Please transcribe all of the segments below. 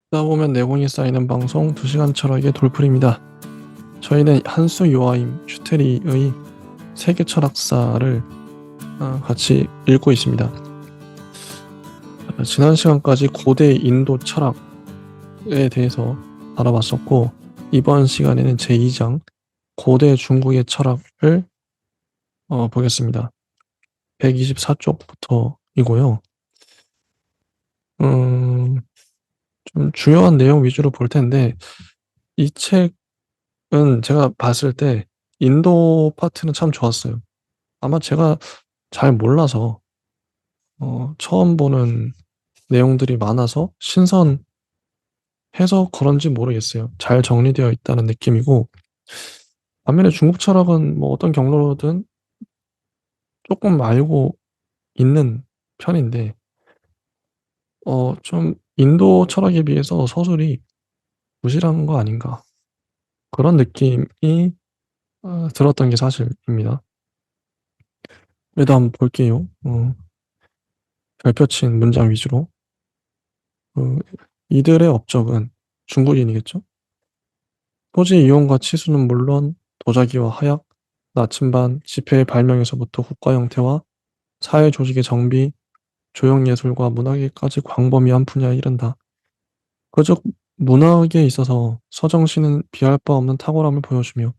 듣다 보면 내공이 쌓이는 방송 2시간 철학의 돌풀입니다. 저희는 한수 요하임 슈테리의 세계 철학사를 같이 읽고 있습니다. 지난 시간까지 고대 인도 철학에 대해서 알아봤었고, 이번 시간에는 제2장 고대 중국의 철학을 보겠습니다. 124쪽부터이고요. 좀 중요한 내용 위주로 볼 텐데, 이 책은 제가 봤을 때 인도 파트는 참 좋았어요. 아마 제가 잘 몰라서 처음 보는 내용들이 많아서 신선해서 그런지 모르겠어요. 잘 정리되어 있다는 느낌이고, 반면에 중국 철학은 뭐 어떤 경로로든 조금 알고 있는 편인데, 좀 인도 철학에 비해서 서술이 부실한 거 아닌가, 그런 느낌이 들었던 게 사실입니다. 그래도 한번 볼게요. 별표친 문장 위주로. 그 이들의 업적은 중국인이겠죠? 토지 이용과 치수는 물론 도자기와 하약, 나침반, 지폐의 발명에서부터 국가 형태와 사회 조직의 정비, 조형예술과 문학에까지 광범위한 분야에 이른다. 그적 문학에 있어서 서정시는 비할 바 없는 탁월함을 보여주며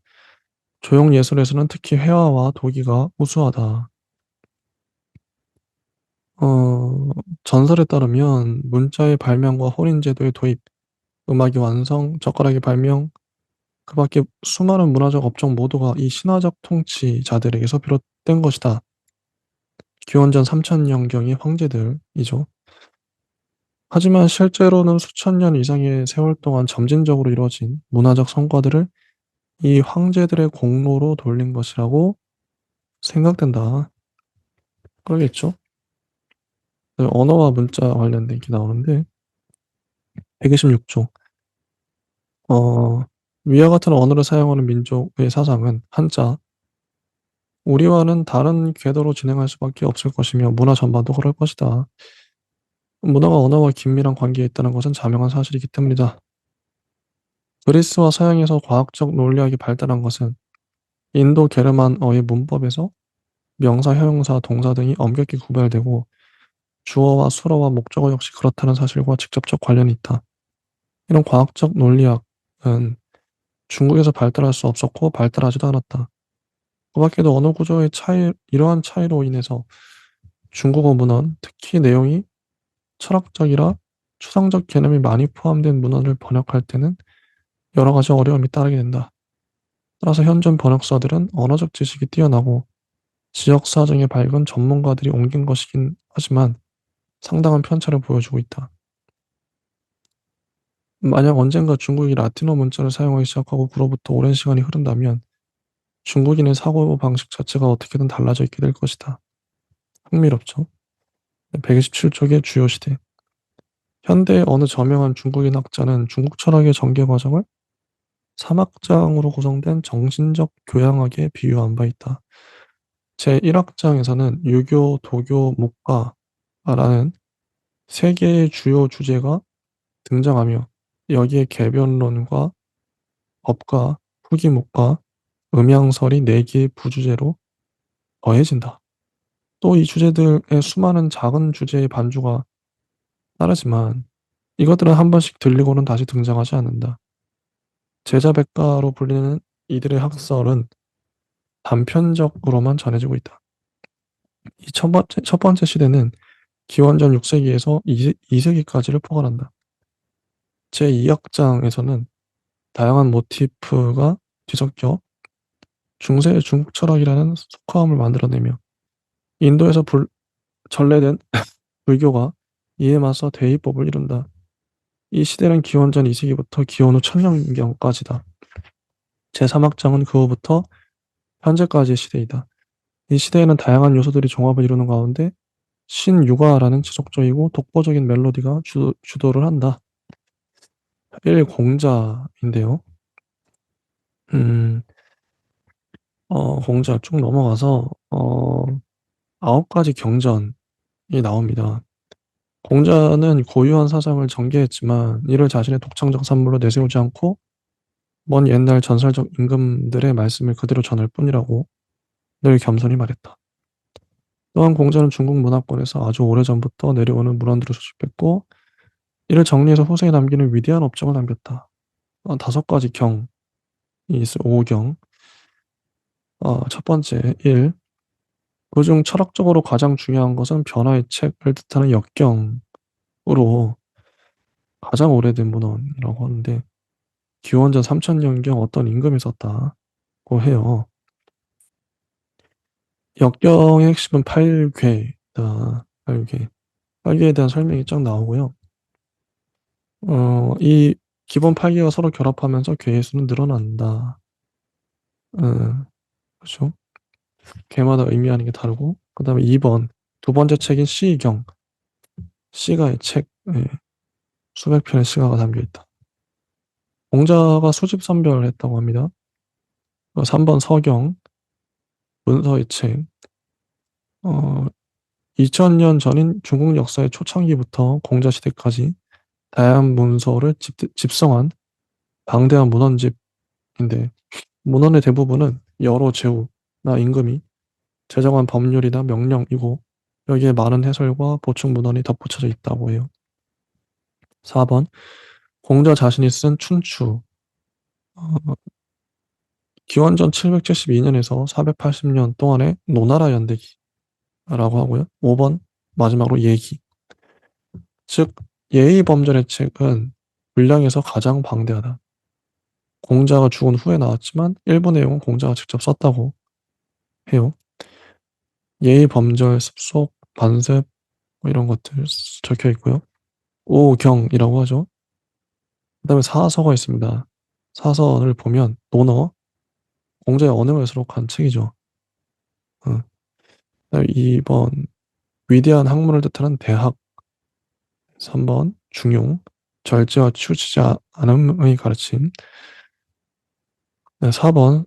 조형예술에서는 특히 회화와 도기가 우수하다. 어, 전설에 따르면 문자의 발명과 혼인제도의 도입, 음악의 완성, 젓가락의 발명, 그 밖에 수많은 문화적 업적 모두가 이 신화적 통치자들에게서 비롯된 것이다. 기원전 3000년경의 황제들이죠. 하지만 실제로는 수천 년 이상의 세월 동안 점진적으로 이루어진 문화적 성과들을 이 황제들의 공로로 돌린 것이라고 생각된다. 그러겠죠? 네, 언어와 문자 관련된 게 나오는데 126조. 위와 같은 언어를 사용하는 민족의 사상은 한자, 우리와는 다른 궤도로 진행할 수밖에 없을 것이며 문화 전반도 그럴 것이다. 문화가 언어와 긴밀한 관계에 있다는 것은 자명한 사실이기 때문이다. 그리스와 서양에서 과학적 논리학이 발달한 것은 인도 게르만어의 문법에서 명사, 형용사, 동사 등이 엄격히 구별되고 주어와 수어와 목적어 역시 그렇다는 사실과 직접적 관련이 있다. 이런 과학적 논리학은 중국에서 발달할 수 없었고 발달하지도 않았다. 그 밖에도 언어 구조의 차이, 이러한 차이로 인해서 중국어 문헌, 특히 내용이 철학적이라 추상적 개념이 많이 포함된 문헌을 번역할 때는 여러 가지 어려움이 따르게 된다. 따라서 현존 번역사들은 언어적 지식이 뛰어나고 지역 사정에 밝은 전문가들이 옮긴 것이긴 하지만 상당한 편차를 보여주고 있다. 만약 언젠가 중국이 라틴어 문자를 사용하기 시작하고 그로부터 오랜 시간이 흐른다면 중국인의 사고방식 자체가 어떻게든 달라져 있게 될 것이다. 흥미롭죠? 127쪽의 주요 시대. 현대의 어느 저명한 중국인 학자는 중국 철학의 전개 과정을 삼학장으로 구성된 정신적 교양학에 비유한 바 있다. 제1학장에서는 유교, 도교, 목가라는 세 개의 주요 주제가 등장하며 여기에 개변론과 법과 후기목과 음양설이 네 개의 부주제로 더해진다. 또 이 주제들의 수많은 작은 주제의 반주가 따르지만 이것들은 한 번씩 들리고는 다시 등장하지 않는다. 제자백가로 불리는 이들의 학설은 단편적으로만 전해지고 있다. 이 첫 번째 시대는 기원전 6세기에서 2세기까지를 포괄한다. 제2학장에서는 다양한 모티프가 뒤섞여 중세의 중국 철학이라는 속화음을 만들어내며 인도에서 전래된 불교가 이에 맞서 대의법을 이룬다. 이 시대는 기원전 2세기부터 기원 후 1000년경까지다. 제3학장은 그 후부터 현재까지의 시대이다. 이 시대에는 다양한 요소들이 종합을 이루는 가운데 신유가라는 지속적이고 독보적인 멜로디가 주도를 한다. 1공자인데요. 음, 공자 쭉 넘어가서 9가지 경전이 나옵니다. 공자는 고유한 사상을 전개했지만 이를 자신의 독창적 산물로 내세우지 않고 먼 옛날 전설적 임금들의 말씀을 그대로 전할 뿐이라고 늘 겸손히 말했다. 또한 공자는 중국 문화권에서 아주 오래전부터 내려오는 문헌들을 수집했고 이를 정리해서 후세에 남기는 위대한 업적을 남겼다. 5가지 경이 있어. 5경. 첫 번째 1. 그중 철학적으로 가장 중요한 것은 변화의 책을 뜻하는 역경으로 가장 오래된 문헌이라고 하는데 기원전 3000년경 어떤 임금이 썼다고 해요. 역경의 핵심은 8궤다. 8궤. 8궤에 대한 설명이 쫙 나오고요. 이 기본 8개가 서로 결합하면서 괴의 수는 늘어난다. 그렇죠? 괴마다 의미하는 게 다르고, 그 다음에 2번, 두 번째 책인 시경, 시가의 책, 예, 수백 편의 시가가 담겨 있다. 공자가 수집선별했다고 합니다. 3번 서경, 문서의 책, 어, 2000년 전인 중국 역사의 초창기부터 공자 시대까지 다양한 문서를 집성한 방대한 문헌집인데, 문헌의 대부분은 여러 제후나 임금이 제정한 법률이나 명령이고 여기에 많은 해설과 보충 문헌이 덧붙여져 있다고 해요. 4번 공자 자신이 쓴 춘추 어, 기원전 772년에서 480년 동안의 노나라 연대기라고 하고요. 5번 마지막으로 예기 즉 예의범절의 책은 분량에서 가장 방대하다. 공자가 죽은 후에 나왔지만 일부 내용은 공자가 직접 썼다고 해요. 예의범절, 습속, 반세 뭐 이런 것들 적혀 있고요. 오경이라고 하죠. 그다음에 사서가 있습니다. 사서를 보면 논어, 공자의 언어를 수록한 책이죠. 어. 그다음에 2번 위대한 학문을 뜻하는 대학, 3번 중용, 절제와 치우치지 않음의 가르침, 4번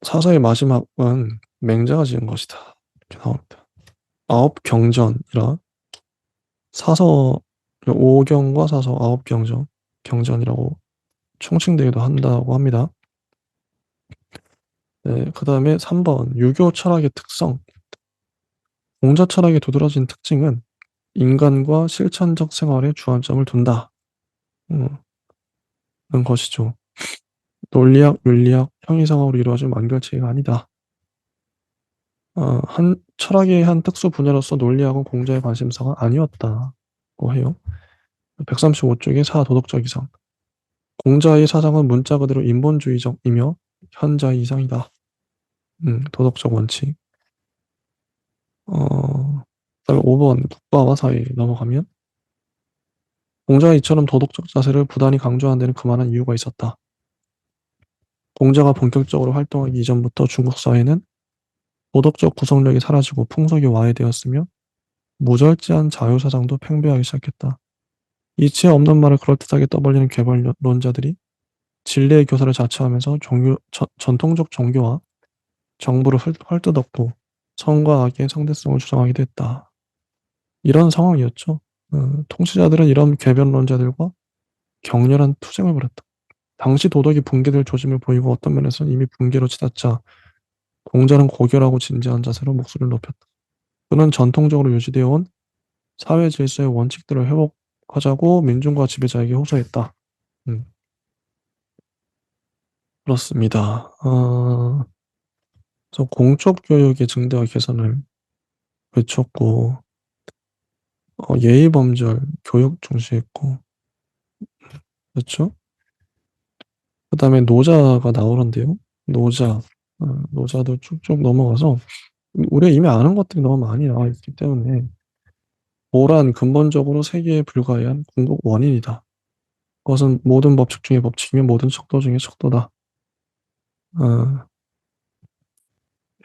사서의 마지막은 맹자가 지은 것이다. 이렇게 나옵니다. 아홉 경전이라 사서 5경과 사서 9경전, 경전이라고 총칭되기도 한다고 합니다. 네, 그 다음에 3번 유교 철학의 특성. 공자 철학의 두드러진 특징은 인간과 실천적 생활에 주안점을 둔다. 는 것이죠. 논리학, 윤리학, 형이상학으로 이루어진 완결체가 아니다. 한 철학의 한 특수 분야로서 논리학은 공자의 관심사가 아니었다고 해요. 135쪽의 사도덕적 이상. 공자의 사상은 문자 그대로 인본주의적이며 현자의 이상이다. 도덕적 원칙. 그다음에 5번 국가와 사회 넘어가면 공자가 이처럼 도덕적 자세를 부단히 강조한 데는 그만한 이유가 있었다. 공자가 본격적으로 활동하기 이전부터 중국 사회는 도덕적 구성력이 사라지고 풍속이 와해되었으며 무절제한 자유사상도 팽배하기 시작했다. 이치에 없는 말을 그럴듯하게 떠벌리는 개발론자들이 진리의 교사를 자처하면서 전통적 종교와 정부를 헐뜯었고 성과 악의 상대성을 주장하기도 했다. 이런 상황이었죠. 통치자들은 이런 개변론자들과 격렬한 투쟁을 벌였다. 당시 도덕이 붕괴될 조짐을 보이고 어떤 면에서는 이미 붕괴로 치닫자 공자는 고결하고 진지한 자세로 목소리를 높였다. 그는 전통적으로 유지되어 온 사회 질서의 원칙들을 회복하자고 민중과 지배자에게 호소했다. 음, 그렇습니다. 저 공적 교육의 증대와 개선을 외쳤고 예의 범절 교육 중시했고 그렇죠? 그다음에 노자가 나오는데요. 노자 노자도 쭉쭉 넘어가서 우리가 이미 아는 것들이 너무 많이 나와 있기 때문에 모란 근본적으로 세계에 불과한 궁극 원인이다. 그것은 모든 법칙 중의 법칙이며 모든 척도 중의 척도다. 어,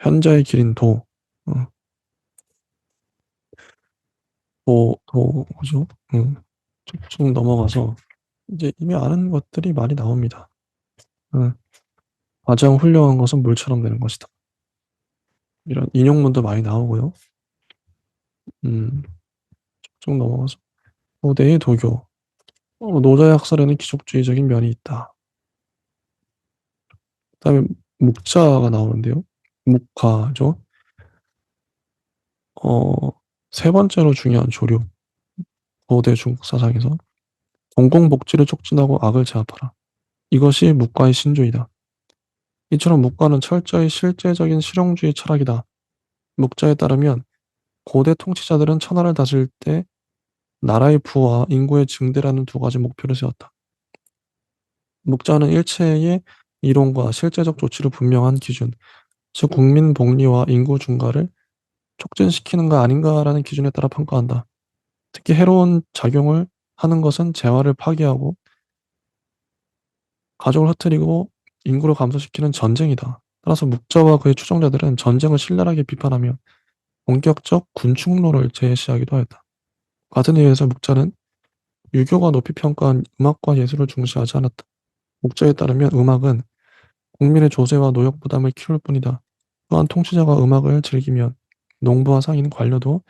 현자의 길인 도, 어, 그죠? 쭉쭉 넘어가서 이제 이미 아는 것들이 많이 나옵니다. 어, 가장 훌륭한 것은 물처럼 되는 것이다. 이런 인용문도 많이 나오고요. 음, 쭉 넘어가서 고대의 도교. 노자의 학설에는 기족주의적인 면이 있다. 그다음에 묵자가 나오는데요. 묵화죠. 어, 세 번째로 중요한 조류. 고대 중국 사상에서 공공복지를 촉진하고 악을 제압하라. 이것이 묵과의 신조이다. 이처럼 묵과는 철저히 실제적인 실용주의 철학이다. 묵자에 따르면 고대 통치자들은 천하를 다스릴 때 나라의 부와 인구의 증대라는 두 가지 목표를 세웠다. 묵자는 일체의 이론과 실제적 조치를 분명한 기준, 즉 국민 복리와 인구 증가를 촉진시키는가 아닌가라는 기준에 따라 평가한다. 특히 해로운 작용을 하는 것은 재화를 파괴하고 가족을 흐트리고 인구를 감소시키는 전쟁이다. 따라서 묵자와 그의 추종자들은 전쟁을 신랄하게 비판하며 본격적 군축론을 제시하기도 하였다. 같은 이유에서 묵자는 유교가 높이 평가한 음악과 예술을 중시하지 않았다. 묵자에 따르면 음악은 국민의 조세와 노역 부담을 키울 뿐이다. 또한 통치자가 음악을 즐기면 농부와 상인, 관료도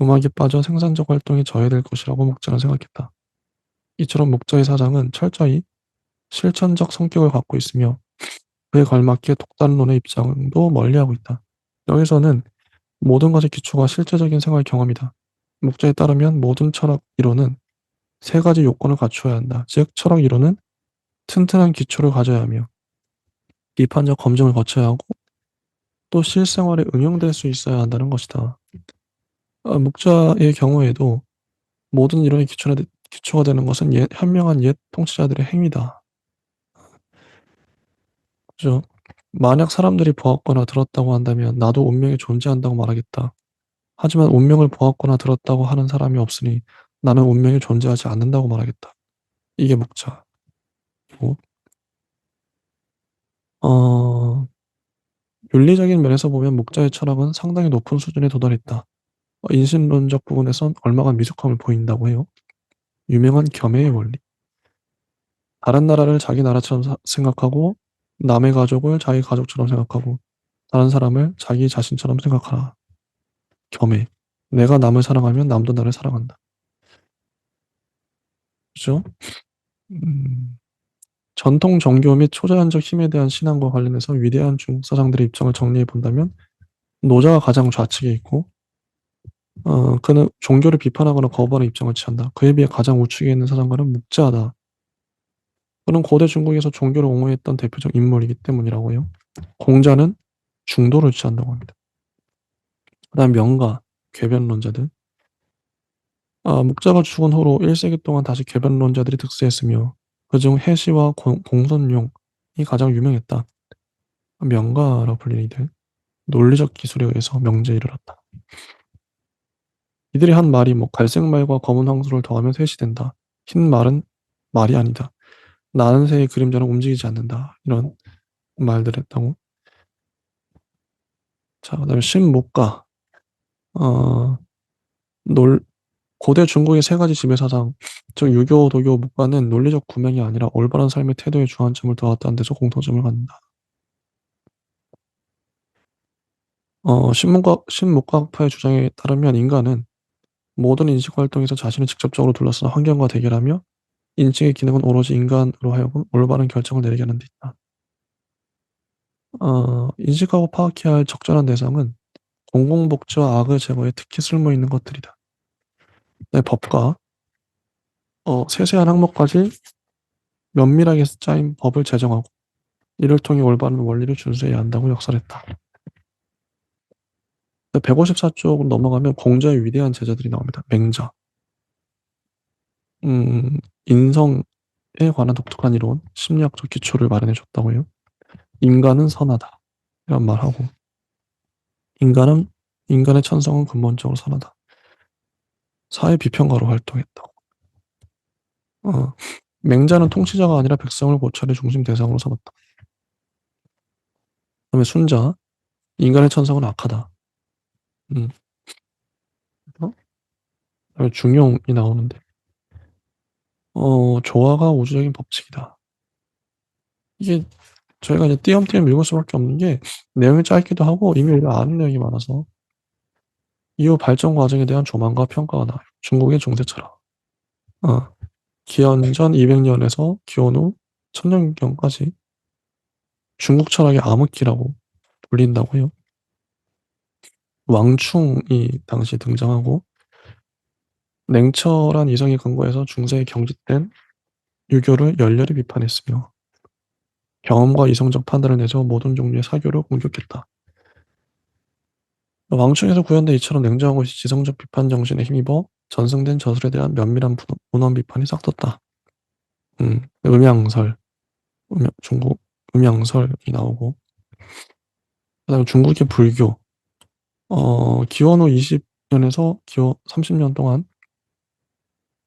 음악에 빠져 생산적 활동이 저해될 것이라고 묵자는 생각했다. 이처럼 묵자의 사상은 철저히 실천적 성격을 갖고 있으며 그에 걸맞게 독단론의 입장도 멀리하고 있다. 여기서는 모든 것의 기초가 실제적인 생활 경험이다. 묵자에 따르면 모든 철학 이론은 세 가지 요건을 갖추어야 한다. 즉, 철학 이론은 튼튼한 기초를 가져야 하며 비판적 검증을 거쳐야 하고 또 실생활에 응용될 수 있어야 한다는 것이다. 묵자의 경우에도 모든 이론의 기초가 되는 것은 현명한 옛 통치자들의 행위다. 그죠? 만약 사람들이 보았거나 들었다고 한다면 나도 운명이 존재한다고 말하겠다. 하지만 운명을 보았거나 들었다고 하는 사람이 없으니 나는 운명이 존재하지 않는다고 말하겠다. 이게 묵자고, 어, 윤리적인 면에서 보면 묵자의 철학은 상당히 높은 수준에 도달했다. 인신론적 부분에선 얼마간 미숙함을 보인다고 해요. 유명한 겸해의 원리. 다른 나라를 자기 나라처럼 생각하고 남의 가족을 자기 가족처럼 생각하고 다른 사람을 자기 자신처럼 생각하라. 겸해. 내가 남을 사랑하면 남도 나를 사랑한다. 그죠? 음, 전통 종교 및 초자연적 힘에 대한 신앙과 관련해서 위대한 중국 사상들의 입장을 정리해 본다면 노자가 가장 좌측에 있고 그는 종교를 비판하거나 거부하는 입장을 취한다. 그에 비해 가장 우측에 있는 사상가는 묵자다. 그는 고대 중국에서 종교를 옹호했던 대표적 인물이기 때문이라고 해요. 공자는 중도를 취한다고 합니다. 그다음 명가, 궤변론자들. 묵자가 죽은 후로 1세기 동안 다시 궤변론자들이 득세했으며 그중 해시와 공손용이 가장 유명했다. 명가라고 불리는 이들. 논리적 기술에 의해서 명제에 이르렀다. 이들이 한 말이 뭐 갈색말과 검은 황소를 더하면 셋이 된다. 흰 말은 말이 아니다. 나는 새의 그림자는 움직이지 않는다. 이런 말들 했다고. 자, 그다음에 신목가. 어, 논 고대 중국의 세 가지 지배 사상, 즉 유교, 도교, 목가는 논리적 구명이 아니라 올바른 삶의 태도에 주안점을 두었다는 데서 공통점을 갖는다. 신목가학파의 주장에 따르면 인간은 모든 인식 활동에서 자신을 직접적으로 둘러싼 환경과 대결하며 인식의 기능은 오로지 인간으로 하여금 올바른 결정을 내리게 하는 데 있다. 인식하고 파악해야 할 적절한 대상은 공공복지와 악을 제거해 특히 쓸모있는 것들이다. 네, 법과 세세한 항목까지 면밀하게 짜인 법을 제정하고 이를 통해 올바른 원리를 준수해야 한다고 역설했다. 154쪽으로 넘어가면 공자의 위대한 제자들이 나옵니다. 맹자. 인성에 관한 독특한 이론, 심리학적 기초를 마련해 줬다고 해요. 인간은 선하다. 이런 말하고 인간은 인간의 천성은 근본적으로 선하다. 사회 비평가로 활동했다고. 어, 맹자는 통치자가 아니라 백성을 고찰의 중심 대상으로 삼았다. 그다음에 순자, 인간의 천성은 악하다. 음, 어? 그다음에 중용이 나오는데, 조화가 우주적인 법칙이다. 이게 저희가 이제 띄엄띄엄 읽을 수밖에 없는 게 내용이 짧기도 하고 이미 우리가 아는 내용이 많아서 이후 발전 과정에 대한 조망과 평가가 나와요. 중국의 중세 철학. 어, 기원전 200년에서 기원 후 1000년경까지 중국 철학의 암흑기라고 불린다고 해요. 왕충이 당시 등장하고 냉철한 이성에 근거해서 중세에 경직된 유교를 열렬히 비판했으며 경험과 이성적 판단을 내세워 모든 종류의 사교를 공격했다. 왕충에서 구현된 이처럼 냉정한 것이 지성적 비판 정신에 힘입어 전승된 저술에 대한 면밀한 문헌 비판이 싹떴다. 음양설, 중국 음양설이 나오고, 그다음에 중국의 불교, 기원 후 20년에서 기원 30년 동안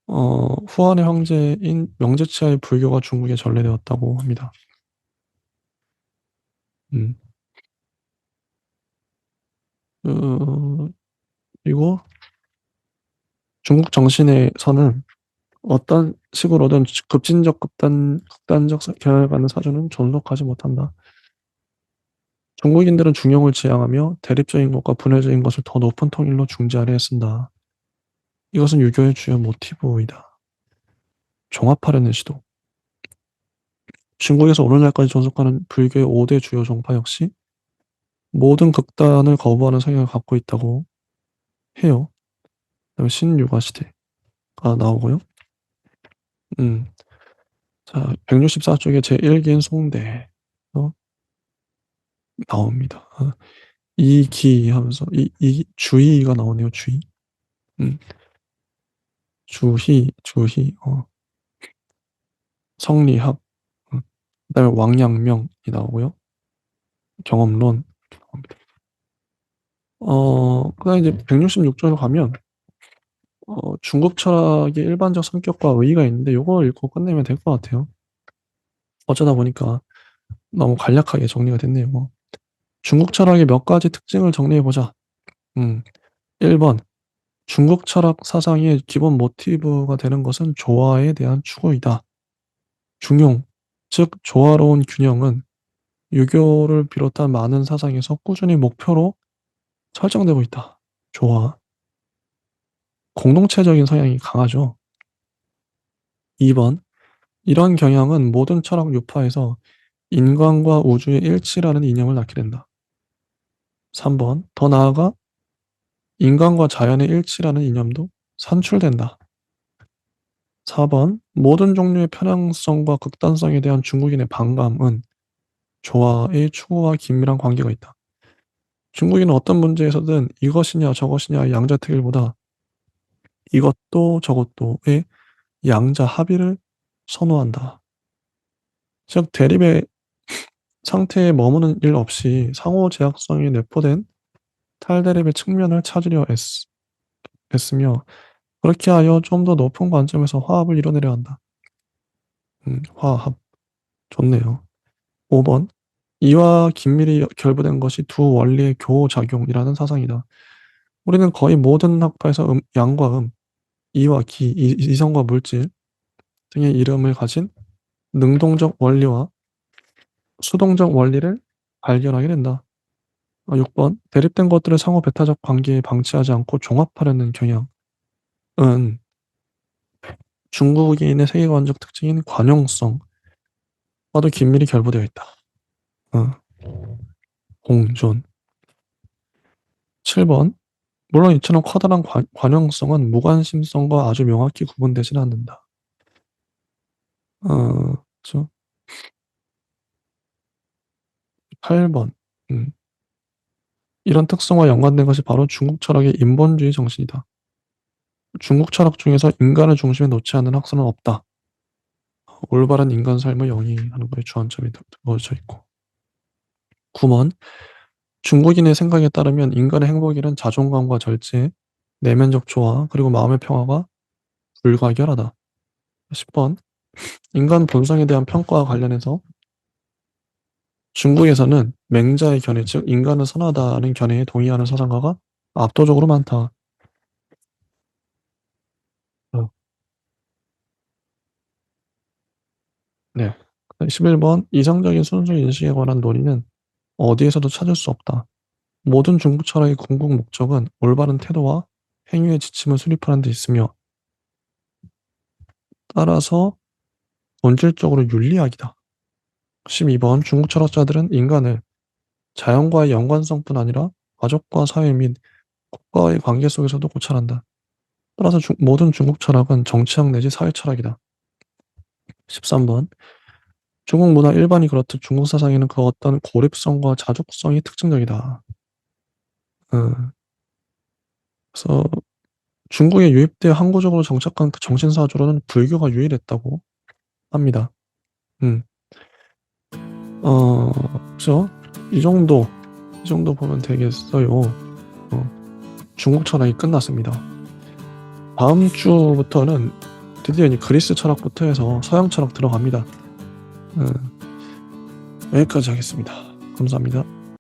후한의 황제인 명제치하의 불교가 중국에 전래되었다고 합니다. 음, 그, 그리고 중국 정신에서는 어떤 식으로든 급진적 극단적 경향을 갖는 사주는 존속하지 못한다. 중국인들은 중용을 지향하며 대립적인 것과 분열적인 것을 더 높은 통일로 중재하려 했습니다. 이것은 유교의 주요 모티브이다. 종합하려는 시도. 중국에서 오늘날까지 존속하는 불교의 5대 주요 종파 역시 모든 극단을 거부하는 성향을 갖고 있다고 해요. 그다음에 신유가 시대가 나오고요. 음, 자, 164쪽에 제1기인 송대 나옵니다. 이기 하면서 이 주의가 나오네요. 주의. 음, 주희, 성리학. 그다음에 왕양명이 나오고요. 경험론 나옵니다. 그다음에 이제 166쪽으로 가면 중국 철학의 일반적 성격과 의의가 있는데 요거 읽고 끝내면 될 것 같아요. 어쩌다 보니까 너무 간략하게 정리가 됐네요. 뭐. 중국 철학의 몇 가지 특징을 정리해 보자. 음, 1번 중국 철학 사상의 기본 모티브가 되는 것은 조화에 대한 추구이다. 중용, 즉 조화로운 균형은 유교를 비롯한 많은 사상에서 꾸준히 목표로 설정되고 있다. 조화. 공동체적인 성향이 강하죠. 2번 이런 경향은 모든 철학 유파에서 인간과 우주의 일치라는 이념을 낳게 된다. 3번 더 나아가 인간과 자연의 일치라는 이념도 산출된다. 4번 모든 종류의 편향성과 극단성에 대한 중국인의 반감은 조화의 추구와 긴밀한 관계가 있다. 중국인은 어떤 문제에서든 이것이냐 저것이냐 양자택일보다 이것도 저것도의 양자 합의를 선호한다. 즉 대립의 상태에 머무는 일 없이 상호 제약성이 내포된 탈대립의 측면을 찾으려 애쓰며 그렇게 하여 좀 더 높은 관점에서 화합을 이뤄내려 한다. 화합 좋네요. 5번 이와 긴밀히 결부된 것이 두 원리의 교작용이라는 사상이다. 우리는 거의 모든 학파에서 양과 이와 기, 이성과 물질 등의 이름을 가진 능동적 원리와 수동적 원리를 발견하게 된다. 6번 대립된 것들을 상호 배타적 관계에 방치하지 않고 종합하려는 경향은 중국인의 세계관적 특징인 관용성과도 긴밀히 결부되어 있다. 어, 공존. 7번 물론 이처럼 커다란 관용성은 무관심성과 아주 명확히 구분되지는 않는다. 그렇죠? 8번 이런 특성과 연관된 것이 바로 중국 철학의 인본주의 정신이다. 중국 철학 중에서 인간을 중심에 놓지 않는 학설은 없다. 올바른 인간 삶을 영위하는 것에 주안점이 두어져 있고. 9번 중국인의 생각에 따르면 인간의 행복이란 자존감과 절제, 내면적 조화, 그리고 마음의 평화가 불가결하다. 10번 인간 본성에 대한 평가와 관련해서 중국에서는 맹자의 견해, 즉 인간은 선하다는 견해에 동의하는 사상가가 압도적으로 많다. 어, 네. 11번 이성적인 순수 인식에 관한 논의는 어디에서도 찾을 수 없다. 모든 중국 철학의 궁극 목적은 올바른 태도와 행위의 지침을 수립하는 데 있으며 따라서 본질적으로 윤리학이다. 12번 중국 철학자들은 인간을 자연과의 연관성뿐 아니라 가족과 사회 및 국가의 관계 속에서도 고찰한다. 따라서 모든 중국 철학은 정치학 내지 사회 철학이다. 13번 중국 문화 일반이 그렇듯 중국 사상에는 그 어떤 고립성과 자족성이 특징적이다. 그래서 중국에 유입되어 항구적으로 정착한 그 정신사조로는 불교가 유일했다고 합니다. 음. 그죠? 이 정도 보면 되겠어요. 중국 철학이 끝났습니다. 다음 주부터는 드디어 이제 그리스 철학부터 해서 서양 철학 들어갑니다. 여기까지 하겠습니다. 감사합니다.